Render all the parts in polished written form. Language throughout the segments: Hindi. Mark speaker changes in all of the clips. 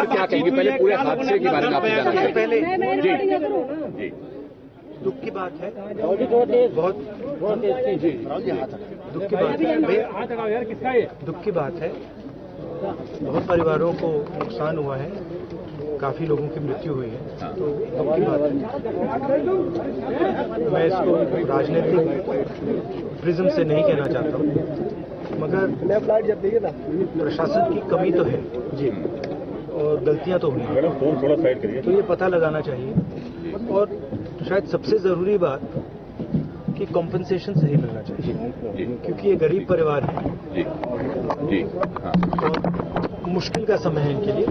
Speaker 1: सर क्या कहेंगे, पहले पूरे हादसे के बारे में आपसे जानना चाहिए।
Speaker 2: पहले
Speaker 1: जी
Speaker 2: दुख की बात है, बहुत दुख की बात है, दुख की बात है। बहुत परिवारों को नुकसान हुआ है, काफी लोगों की मृत्यु हुई है, तो दुख की बात है। मैं इसको राजनीतिक प्रिज्म से नहीं कहना चाहता हूँ, मगर प्रशासन की कमी तो है जी, और गलतियां तो हुई हैं, तो ये पता लगाना चाहिए। और शायद सबसे जरूरी बात कि कॉम्पेंसेशन सही मिलना चाहिए, क्योंकि ये गरीब परिवार है और मुश्किल का समय है इनके लिए,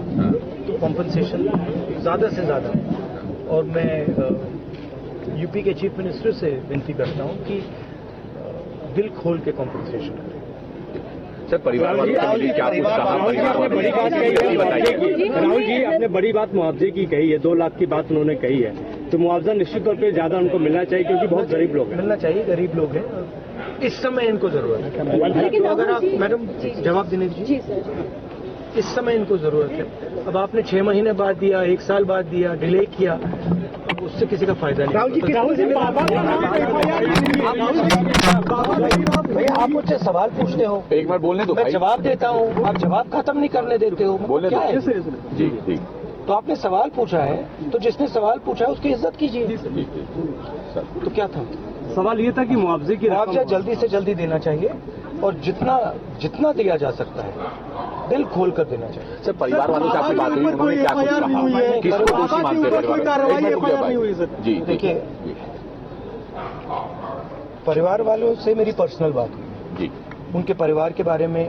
Speaker 2: तो कॉम्पेंसेशन ज्यादा से ज्यादा। और मैं यूपी के चीफ मिनिस्टर से विनती करता हूं कि दिल खोल के कॉम्पेंसेशन करें।
Speaker 1: सर परिवार वालों से मिली क्या कुछ कहा? परिवार वालों ने बताइए।
Speaker 3: राहुल जी आपने बड़ी बात मुआवजे की कही है, 2 लाख की बात उन्होंने कही है, तो मुआवजा निश्चित तौर पे ज्यादा उनको मिलना चाहिए, क्योंकि बहुत गरीब लोग हैं।
Speaker 2: मिलना चाहिए, गरीब लोग हैं, इस समय इनको जरूरत है। तो अगर आप मैडम जवाब देने दीजिए, इस समय इनको जरूरत है। अब आपने 6 महीने बाद दिया, 1 साल बाद दिया, डिले किया, अब उससे किसी का फायदा नहीं। भैया आप मुझसे सवाल पूछते हो,
Speaker 1: एक बार बोलने दो,
Speaker 2: मैं जवाब देता हूँ, आप जवाब खत्म नहीं करने देते हो।
Speaker 1: बोलने
Speaker 2: क्या है?
Speaker 1: जी जी
Speaker 2: तो आपने सवाल पूछा है, तो जिसने सवाल पूछा है उसकी इज्जत कीजिए।
Speaker 1: सर
Speaker 2: तो क्या था
Speaker 3: सवाल ये था कि मुआवजे की
Speaker 2: मुआवजा जल्दी से जल्दी देना चाहिए, और जितना दिया जा सकता है दिल खोल कर देना चाहिए।
Speaker 1: सर परिवार वालों से आपकी बात हुई, उन्होंने क्या कुछ कहा? किसको दोषी मानते हैं परिवार? जी
Speaker 2: देखिए, परिवार वालों से मेरी पर्सनल बात हुई
Speaker 1: जी,
Speaker 2: उनके परिवार के बारे में,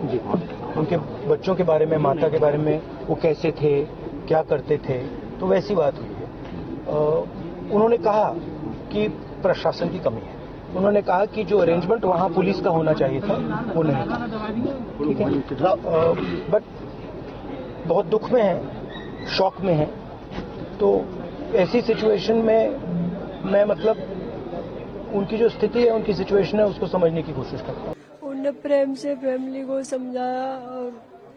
Speaker 2: उनके बच्चों के बारे में, माता के बारे में, वो कैसे थे, क्या करते थे, तो वैसी बात हुई है। उन्होंने कहा कि प्रशासन की कमी है, उन्होंने कहा कि जो अरेंजमेंट वहां पुलिस का होना चाहिए था वो नहीं था, ठीक है। बट बहुत दुख में है, शॉक में है, तो ऐसी सिचुएशन में मैं मतलब उनकी जो स्थिति है, उनकी सिचुएशन है, उसको समझने की कोशिश करता हूँ।
Speaker 4: उन्होंने प्रेम से फैमिली को समझाया और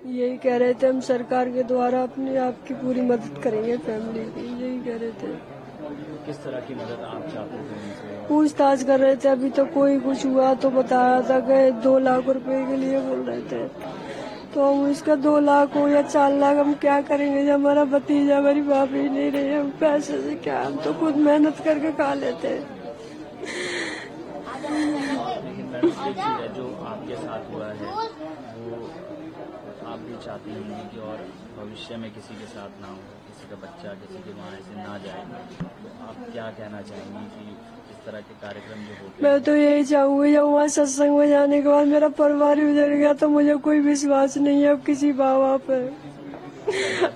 Speaker 4: यही कह रहे थे हम सरकार के द्वारा अपने आपकी पूरी मदद करेंगे फैमिली की, यही कह रहे थे।
Speaker 3: किस तरह की मदद आप चाहते थे?
Speaker 4: पूछताछ कर रहे थे, अभी तो कोई कुछ हुआ तो बताया था कि 2 लाख रुपए के लिए बोल रहे थे, तो हम इसका 2 लाख हो या 4 लाख हम क्या करेंगे जब हमारा भतीजा हमारी भाभी नहीं रही, हम पैसे से क्या, हम तो खुद मेहनत करके खा लेते।
Speaker 5: जो आपके साथ हुआ है वो आप भी चाहती होंगी कि और भविष्य में किसी के साथ ना हो, किसी का बच्चा किसी के वहाँ ऐसे ना जाए, तो आप क्या कहना चाहेंगी कि इस तरह के कार्यक्रम जो होते हैं?
Speaker 4: मैं तो यही चाहूंगी, जब वहाँ सत्संग में जाने के बाद मेरा परिवार ही उजड़ गया तो मुझे कोई विश्वास नहीं है अब किसी बाबा पे।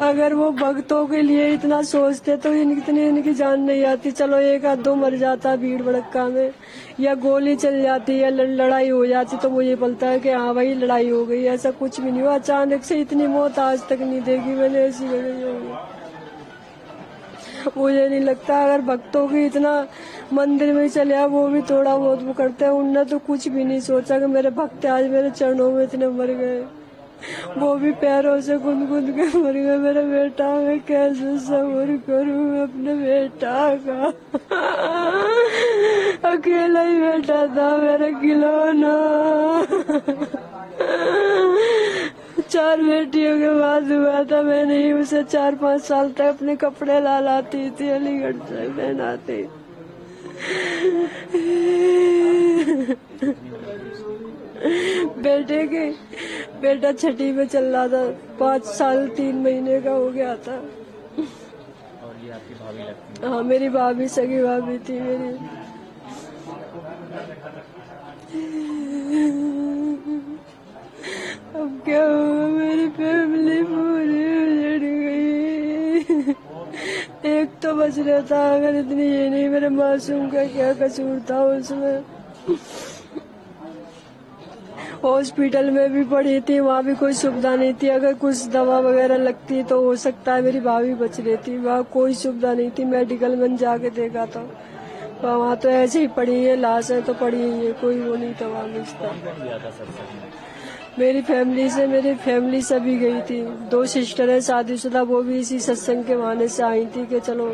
Speaker 4: अगर वो भक्तों के लिए इतना सोचते तो इनकी जान नहीं आती। चलो 1 आध 2 मर जाता भीड़ भड़क्का में, या गोली चल जाती या लड़ाई हो जाती तो मुझे पता है कि हाँ भाई लड़ाई हो गई, ऐसा कुछ भी नहीं हुआ। अचानक से इतनी मौत आज तक नहीं देखी मैंने ऐसी लड़ाई होगी। मुझे नहीं लगता अगर भक्तों की इतना मंदिर में चले आ, वो भी थोड़ा बहुत वो करते हैं, उनने तो कुछ भी नहीं सोचा कि मेरे भक्त आज मेरे चरणों में इतने मर गए, वो भी पैरों से गुनगुन के मर गए। मेरा बेटा, मैं कैसे सब्र करूं अपने बेटा का, अकेला ही बेटा था मेरा खिलौना। 4 बेटियों के बाद हुआ था, मैं नहीं उसे 4-5 साल तक अपने कपड़े ला लाती थी, अलीगढ़ से पहनाती। बेटा 6ठी में चल रहा था, 5 साल 3 महीने का हो गया था।
Speaker 5: और ये आपकी भाभी लगती है?
Speaker 4: हाँ मेरी भाभी, सगी भाभी थी मेरी। अब क्या होगा, मेरी फैमिली पूरी उजड़ गई। एक तो बच रहा था, अगर इतनी ये नहीं, मेरे मासूम का क्या कसूर था उसमें। हॉस्पिटल में भी पड़ी थी, वहाँ भी कोई सुविधा नहीं थी, अगर कुछ दवा वगैरह लगती तो हो सकता है मेरी भाभी बच रही थी। वहाँ कोई सुविधा नहीं थी, मेडिकल में जाके देखा था, वहाँ तो ऐसे ही पड़ी है, लाश है तो पड़ी है, कोई वो नहीं था वहाँ मिलता। मेरी फैमिली सभी गई थी। 2 सिस्टर है शादीशुदा, वो भी इसी सत्संग के बहाने से आई थी कि चलो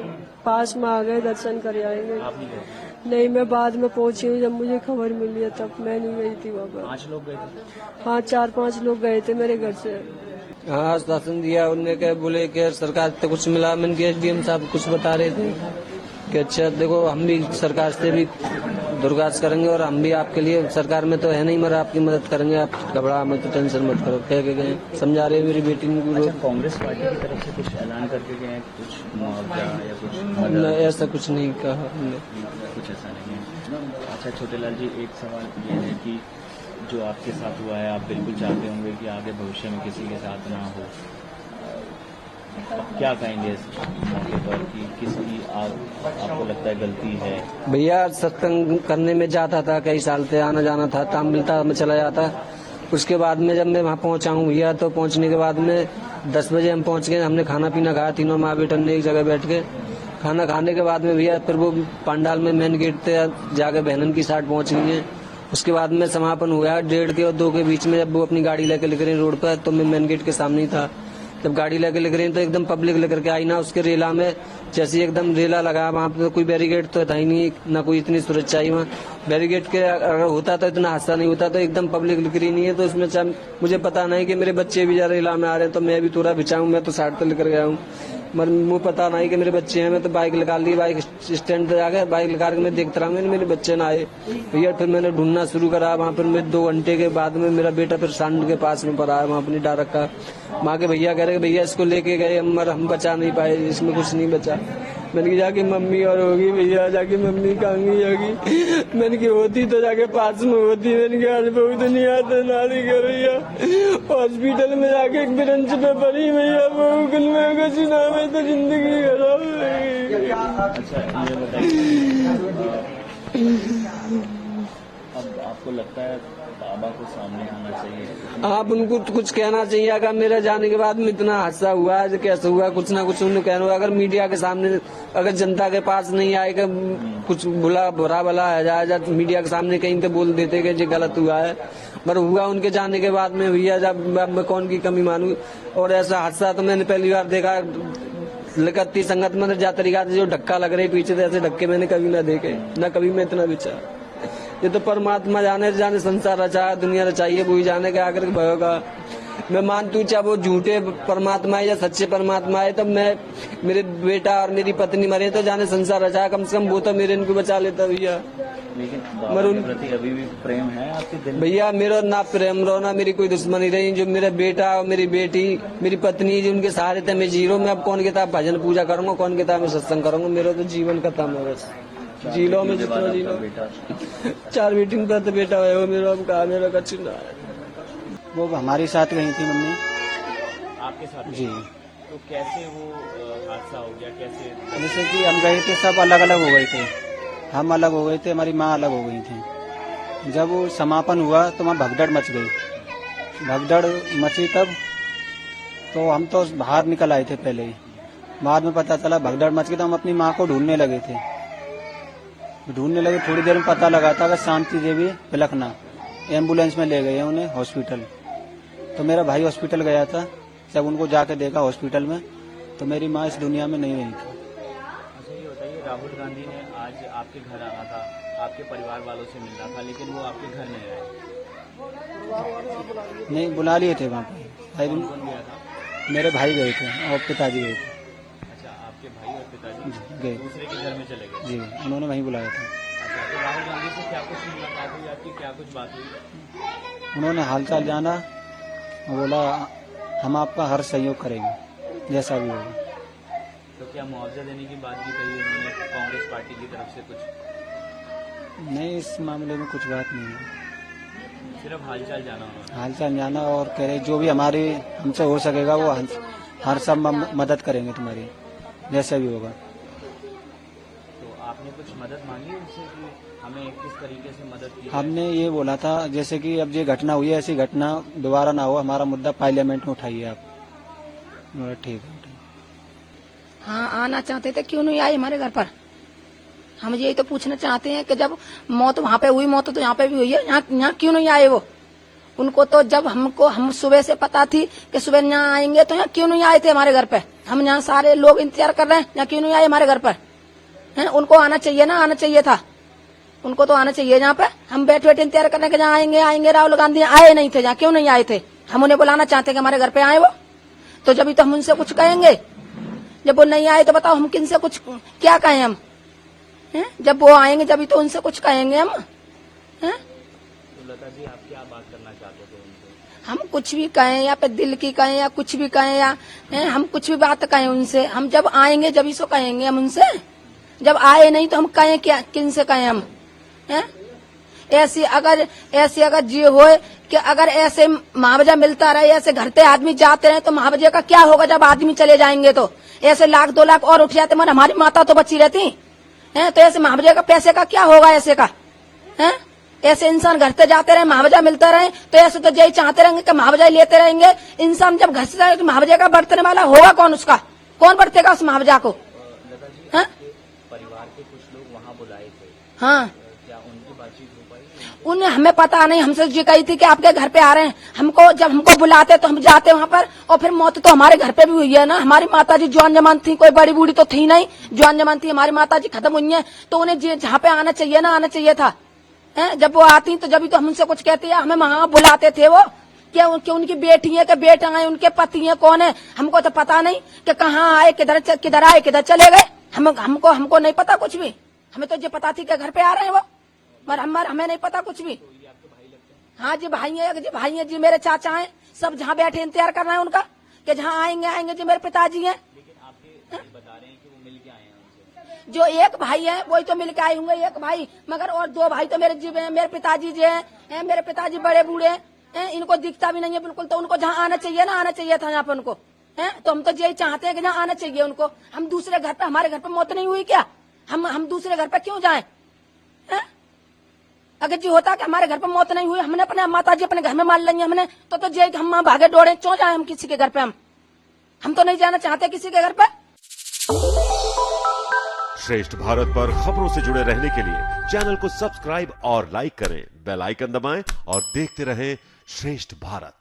Speaker 4: पास में आ गए, दर्शन कर आएंगे।
Speaker 5: आप नहीं गए?
Speaker 4: नहीं, मैं बाद में पहुंची हूँ, जब मुझे खबर मिली है तब। मैं नहीं गई थी वहाँ पर।
Speaker 5: 5 लोग गए थे?
Speaker 4: हाँ, 4-5 लोग गए थे मेरे घर से।
Speaker 6: हाँ, आश्वासन दिया उनने, क्या बोले कि सरकार से कुछ मिला। मैंने कि SDM साहब कुछ बता रहे थे कि अच्छा देखो, हम भी सरकार से भी दुर्गास करेंगे और हम भी आपके लिए, सरकार में तो है नहीं मगर आपकी मदद करेंगे, आप घबरा मत, तो टेंशन मत करो, कह के गए। समझा रहे मेरी बेटी ने।
Speaker 5: अच्छा, कांग्रेस पार्टी की तरफ से कुछ ऐलान करके गए हैं, कुछ मुआवजा या कुछ
Speaker 6: न,
Speaker 5: मदद?
Speaker 6: ऐसा कुछ नहीं कहा हमने।
Speaker 5: कुछ ऐसा नहीं है। अच्छा छोटेलाल जी, एक सवाल ये है कि जो आपके साथ हुआ है, आप बिल्कुल चाहते होंगे कि आगे भविष्य में किसी के साथ ना हो। अब क्या कहेंगे इस मौके पर कि किसकी आपको लगता है गलती है?
Speaker 6: भैया सत्संग करने में जाता था, कई साल से आना जाना था, काम मिलता मैं चला जाता। उसके बाद में जब मैं वहाँ पहुँचा हूँ भैया, तो पहुँचने के बाद में 10 बजे हम पहुँच गए। हमने खाना पीना खाया, तीनों माँ बेटन ने एक जगह बैठ के खाना खाने के बाद में भैया फिर वो पंडाल में मेन गेट पे जाके बहनन की साइड पहुँच गई है। उसके बाद में समापन हुआ 1:30 के और 2 के बीच में। जब वो अपनी गाड़ी लेकर निकल रही रोड पर, तो मैं मेन गेट के सामने ही था। जब गाड़ी लेकर निकल रही तो एकदम पब्लिक लेकर के आई ना, उसके रेला में जैसे एकदम रेला लगा, वहाँ पे कोई बैरिकेड तो था ही नहीं, ना कोई इतनी सुरक्षा ही। वहाँ बैरिकेड के अगर होता तो इतना हादसा नहीं होता, तो एकदम पब्लिक लिख रही नहीं है। तो उसमें मुझे पता नहीं कि मेरे बच्चे भी जा रेला में आ रहे हैं, तो मैं भी थोड़ा बिछाऊँ, मैं तो साइड पे लेकर गया हूँ। मगर मुझे पता नहीं कि मेरे बच्चे हैं। मैं तो बाइक निकाल ली, बाइक स्टैंड पे जाकर बाइक निकाल के मैं देखता रहा, मेरे बच्चे ना आए भैया। फिर मैंने ढूंढना शुरू करा वहाँ पर। मैं 2 घंटे के बाद में मेरा बेटा फिर सांड के पास में पड़ा है, वहाँ अपनी डारक का। माँ के भैया कह रहे भैया इसको लेके गए, मगर हम बचा नहीं पाए, इसमें कुछ नहीं बचा। मैंने कहा जाके मम्मी और होगी भैया, जाके मम्मी कहाँ जागी। मैंने कहा होती तो जाके पास में होती। मैंने कहा आज बहुत नहीं आते नाली के भैया, हॉस्पिटल में जाके एक बेंच पे पड़ी भैया, बहुत में कुछ नाम है तो जिंदगी खराब है।
Speaker 5: अच्छा ये बताइए, अब आपको लगता है बाबा को सामने आना चाहिए?
Speaker 6: आप उनको तो कुछ कहना चाहिए। अगर मेरे जाने के बाद में इतना हादसा हुआ है, कैसे हुआ, कुछ ना कुछ उन्हें कहना। अगर मीडिया के सामने, अगर जनता के पास नहीं आएगा, कुछ बुरा भला है जाए, मीडिया के सामने कहीं तो बोल देते कि ये गलत हुआ है। पर हुआ उनके जाने के बाद में भैया, जब मैं कौन की कमी मानूं। और ऐसा हादसा तो मैंने पहली बार देखा। लगती संगत में जा तरीका से जो धक्का लग रही पीछे से, ऐसे धक्के मैंने कभी ना देखे, ना कभी मैं इतना बिचा। ये तो परमात्मा जाने संसार रचा, दुनिया रचाइए, वही जाने के आकर भयोगा। मैं मानतू चाहे वो झूठे परमात्मा है या सच्चे परमात्मा है, तब मैं, मेरे बेटा और मेरी पत्नी मरे तो जाने संसार रचा, कम से कम वो तो मेरे इनको बचा लेता भैया।
Speaker 5: लेकिन बाबा के प्रति अभी भी प्रेम है आपके दिल में?
Speaker 6: भैया मेरा ना प्रेम रहो ना मेरी कोई दुश्मनी रही। जो मेरा बेटा और मेरी बेटी, मेरी पत्नी, जो उनके सहारे थे मैं जीरो। मैं अब कौन कहता भजन पूजा करूंगा, कौन कहता मैं सत्संग करूंगा। मेरा तो जीवन खत्म है बस। जी लो में जितना जी लो। 4 बेटी का तो बेटा है वो मेरा, अब कहा मेरा कच्ची ना है।
Speaker 2: वो हमारे साथ गई थी मम्मी।
Speaker 5: आपके साथ?
Speaker 2: जी।
Speaker 5: तो कैसे वो हादसा हो गया, कैसे?
Speaker 2: जैसे कि हम गए थे, सब अलग अलग हो गए थे। हम अलग हो गए थे, हमारी माँ अलग हो गई थी। जब वो समापन हुआ तो वहाँ भगदड़ मच गई। भगदड़ मची तब तो हम तो बाहर निकल आए थे पहले ही। बाद में पता चला भगदड़ मच गई, तो हम अपनी माँ को ढूंढने लगे थे। थोड़ी देर में पता लगा था कि शांति देवी बिलखना एम्बुलेंस में ले गए उन्हें हॉस्पिटल। तो मेरा भाई हॉस्पिटल गया था। जब उनको जाके देखा हॉस्पिटल में, तो मेरी माँ इस दुनिया में नहीं रही थी।
Speaker 5: अच्छा ये बताइए, राहुल गांधी ने आज आपके घर आना था, आपके परिवार वालों से मिलना था, लेकिन वो आपके घर नहीं आए?
Speaker 2: नहीं, बुला लिए थे वहाँ पे।
Speaker 5: कौन गया था?
Speaker 2: मेरे भाई गए थे और पिताजी गए थे।
Speaker 5: अच्छा, आपके भाई और पिताजी
Speaker 2: गए
Speaker 5: दूसरे के घर में चले गए?
Speaker 2: जी, उन्होंने वहीं बुलाया था।
Speaker 5: अच्छा, तो राहुल गांधी से क्या कुछ मुलाकात हुई आपकी, क्या कुछ बात हुई?
Speaker 2: उन्होंने हालचाल जाना और बोला हम आपका हर सहयोग करेंगे जैसा भी होगा।
Speaker 5: तो क्या मुआवजा देने की बात भी कही उन्होंने कांग्रेस पार्टी की तरफ से कुछ?
Speaker 2: नहीं, इस मामले में कुछ बात नहीं है।
Speaker 5: सिर्फ हालचाल जाना उन्होंने?
Speaker 2: हालचाल जाना और कह रहे जो भी हमारे हमसे हो सकेगा वो हर सब मदद करेंगे तुम्हारी, जैसा भी होगा।
Speaker 5: तो आपने कुछ मदद मांगी उनसे कि हमें किस तरीके से मदद की?
Speaker 2: हमने ये बोला था जैसे कि अब ये घटना हुई है, ऐसी घटना दोबारा ना हो, हमारा मुद्दा पार्लियामेंट में उठाइए आप। ठीक है।
Speaker 7: हाँ, आना चाहते थे, क्यों नहीं आए हमारे घर पर? हम यही तो पूछना चाहते हैं कि जब मौत वहाँ पे हुई, मौत तो यहाँ पे भी हुई है, यहाँ क्यों नहीं आए वो? उनको तो जब हम सुबह से पता थी कि सुबह यहाँ आएंगे, तो यहाँ क्यों नहीं आए थे हमारे घर पे? हम यहाँ सारे लोग इंतजार कर रहे हैं, यहाँ क्यों नहीं आए हमारे घर पर? हैं, उनको आना चाहिए ना, आना चाहिए था, उनको तो आना चाहिए। यहाँ पे हम बैठे बैठे इंतजार कर रहे हैं कि जहाँ आएंगे राहुल गांधी, आए नहीं थे, जहाँ क्यों नहीं आए थे? हम उन्हें बुलाना चाहते कि हमारे घर पे आए वो, तो जब तो हम उनसे कुछ कहेंगे। जब वो नहीं आए तो बताओ हम किनसे कुछ क्या कहें हम? हैं? जब वो आएंगे जब तो उनसे कुछ कहेंगे हम। हैं?
Speaker 5: तो लता जी आप क्या बात करना चाहते थे उनसे?
Speaker 7: हम कुछ भी कहें या पे दिल की कहें या कुछ भी कहें या हम कुछ भी बात कहें उनसे, हम जब आएंगे जब इसको कहेंगे हम उनसे। जब आए नहीं तो हम कहें क्या, किनसे कहें हम? हैं? ऐसी अगर जी हो कि अगर ऐसे मुआवजा मिलता रहे, ऐसे घर पे आदमी जाते रहे, तो मुआवजे का क्या होगा जब आदमी चले जाएंगे? तो ऐसे 1 2 लाख और उठ जाते, मगर हमारी माता तो बची रहती है। तो ऐसे मुआवजे का पैसे का क्या होगा ऐसे का? हैं? ऐसे इंसान घर से जाते रहे, मुआवजा मिलता रहे, तो ऐसे तो यही चाहते रहेंगे कि मुआवजा लेते रहेंगे। इंसान जब घर से जाए तो मुआवजे का बरतने वाला होगा कौन? उसका कौन बरतेगा उस मुआवजा को?
Speaker 5: लता जी परिवार के कुछ लोग वहाँ बुलाए थे,
Speaker 7: हाँ,
Speaker 5: क्या उनकी बातचीत हो पाई?
Speaker 7: उन्हें हमें पता नहीं, हमसे जी कही थी कि आपके घर पे आ रहे हैं। हमको जब हमको बुलाते तो हम जाते वहाँ पर, और फिर मौत तो हमारे घर पे भी हुई है ना। हमारी माताजी जवान जमान थी, कोई बड़ी बूढ़ी तो थी नहीं, जवान जमान थी। हमारी माताजी खत्म हुई है, तो उन्हें जहाँ पे आना चाहिए ना, आना चाहिए था। जब वो आती तो जब तो हम उनसे कुछ कहते हैं, हमें वहाँ बुलाते थे वो क्या उनकी बेटी है कि बेटा है, उनके पति है, कौन है, हमको तो पता नहीं कि कहाँ आए, किधर आए, किधर चले गए। हमको नहीं पता कुछ भी। हमें तो ये पता थी कि घर पे आ रहे हैं वो, मगर हमें नहीं पता कुछ भी। हाँ जी भाई है जी, मेरे चाचा हैं, सब जहाँ बैठे इंतजार कर रहे हैं उनका कि जहाँ आएंगे जी। मेरे पिताजी हैं,
Speaker 5: बता रहे हैं कि वो मिल के आए हैं उनसे।
Speaker 7: जो एक भाई है वही तो मिल के आए होंगे, एक भाई, मगर और 2 भाई तो मेरे पिताजी जी हैं। मेरे पिताजी बड़े बूढ़े हैं, इनको दिखता भी नहीं है बिल्कुल। तो उनको जहाँ आना चाहिए ना, आना चाहिए था यहाँ पे उनको। तो हम तो यही चाहते हैं कि जहाँ आना चाहिए उनको। हम दूसरे घर पे, हमारे घर पे मौत नहीं हुई क्या? हम दूसरे घर पे क्यों जाएं? अगर जी होता कि हमारे घर पे मौत नहीं हुई, हमने अपने माता जी अपने घर में मान लेंगे हमने, तो जे हम भागे दौड़े क्यों जाए हम किसी के घर पे? हम तो नहीं जाना चाहते किसी के घर पे।
Speaker 8: श्रेष्ठ भारत पर खबरों से जुड़े रहने के लिए चैनल को सब्सक्राइब और लाइक करें, बेल आइकन दबाएं और देखते रहें श्रेष्ठ भारत।